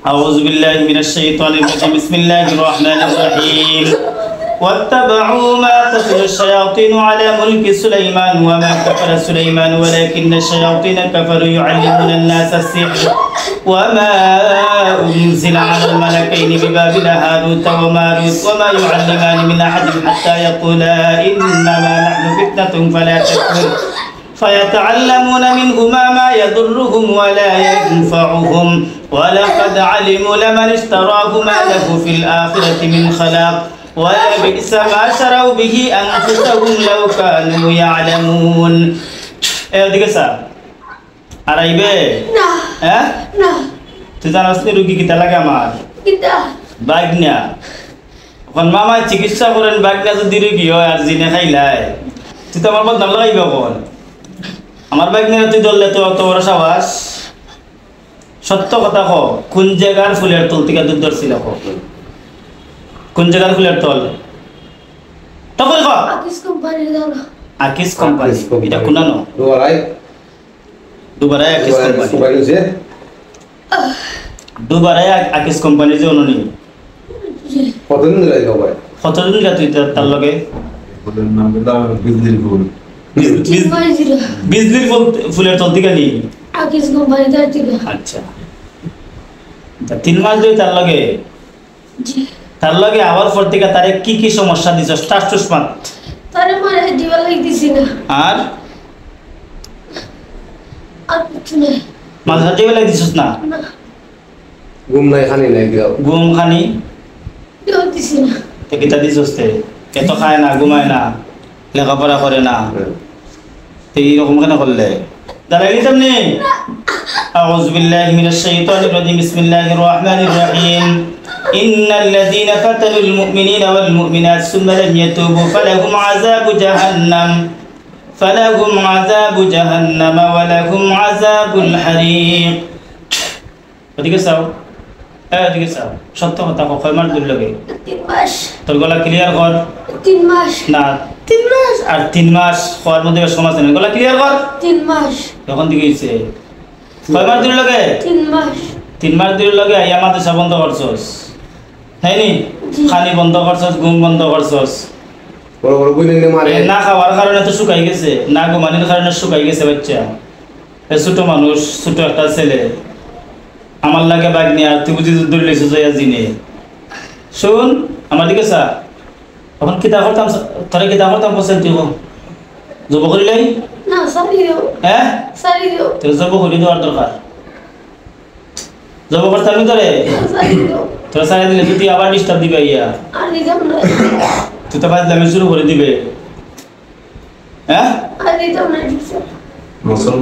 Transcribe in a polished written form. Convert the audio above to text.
أعوذ بالله من الشيطان الرجيم بسم الله الرحمن الرحيم واتبعوا ما تتلو الشياطين على ملك سليمان وما كفر سليمان ولكن الشياطين كفروا يعلمون الناس السحر وما أنزل على الملكين ببابل هاروت وماروت وما يعلمان من أحد حتى يقولا إنما نحن فتنة فلا تكفر فيتعلمون منهما ما يضرهم ولا ينفعهم ولقد علموا لمن اشتراه ما له في الآخرة من خلاق ولبئس ما شروا به أنفسهم لو كانوا يعلمون. এদিকে স্যার আর আইবে না না তুই জানাস নি রোগী কিতা লাগে আমার কিতা বাগনা কোন মামা চিকিৎসা করেন বাগনা যদি রোগী হয় আর জিনে খাইলাই তুই তো আমার বদনাম লাগাইবে কোন আমার বাগনা তুই দললে তো অত বড় সাহস সত্য কথা কো কোন জায়গার ফুলের তল থেকে দুধ ধরছিল কো কোন জায়গার ফুলের তল তখন কো আকিস কোম্পানি দাও আকিস কোম্পানি এটা কোনানো দুবারাই আকিস কোম্পানি দুবারাই আকিস কোম্পানি যে অনুনি কতদিন ধরে যাও ভাই কতদিন গা তুই তার লগে বলেন নাম দাও বিজলির ফুল বিজলির ফুলের তল থেকে নি আকিস কোম্পানি দাও ঠিক আচ্ছা 3 মাস ধরে তার লগে জি তার লগে আবার পর থেকে তারে কি কি সমস্যা দিছ স্টাস্টুস মাত তারে মারে দিবা লাগতেছি না আর আর কিছু নাই মাঝে দিবা লাগছিস না না ঘুম নাই খানি নাই দিও ঘুম খানি দিতেছি না তে কিতা দিছস তে এত খায় না ঘুমায় না লেখাপড়া করে না এই রকম কেন করলে দাঁড়াইলি তেমনি أعوذ بالله من الشيطان الرجيم بسم الله الرحمن الرحيم إن الذين فتنوا المؤمنين والمؤمنات ثم لم يتوبوا فلهم عذاب جهنم ولهم عذاب الحريق ওদিকে চাও এদিকে চাও সত্য কথা কয় মাস দূর লাগে 3 মাস তোর গলা ক্লিয়ার কর 3 মাস না 3 মাস আর 3 মাস হওয়ার মধ্যে সমস্যা নেই গলা ক্লিয়ার কর 3 মাস তখন দিকে হইছে কয় মাস দূর লাগে 3 মাস 3 মাস দূর লাগে আইয়া মাদ্রাসা বন্ধ করছস হয়নি খানি বন্ধ করছস ঘুম বন্ধ করছস বড় বড় বইনে মারে না খাওয়ার কারণে তো শুকাই গেছে না ঘুমানোর কারণে শুকাই গেছে বাচ্চা ছোট মানুষ ছোট একটা ছেলে আমার লাগে বাইক নিয়ে আর তুই বুঝি দূর লেছিস জিনে শুন আমার দিকে চা তখন কিতা করতাম তোরা কিতা করতাম বলছেন তুই জব করিলাই না সারি দিও হ্যাঁ সারি দিও তুই জব করি দেওয়ার দরকার জব করতাম তোরে সারি দিও তোরা সারা দিলে তুই আবার ডিস্টার্ব দিবে ইয়া আর দিতাম না তুই তো বাজলামি শুরু করে দিবে হ্যাঁ আর দিতাম না ঠিক আছে মুসলমান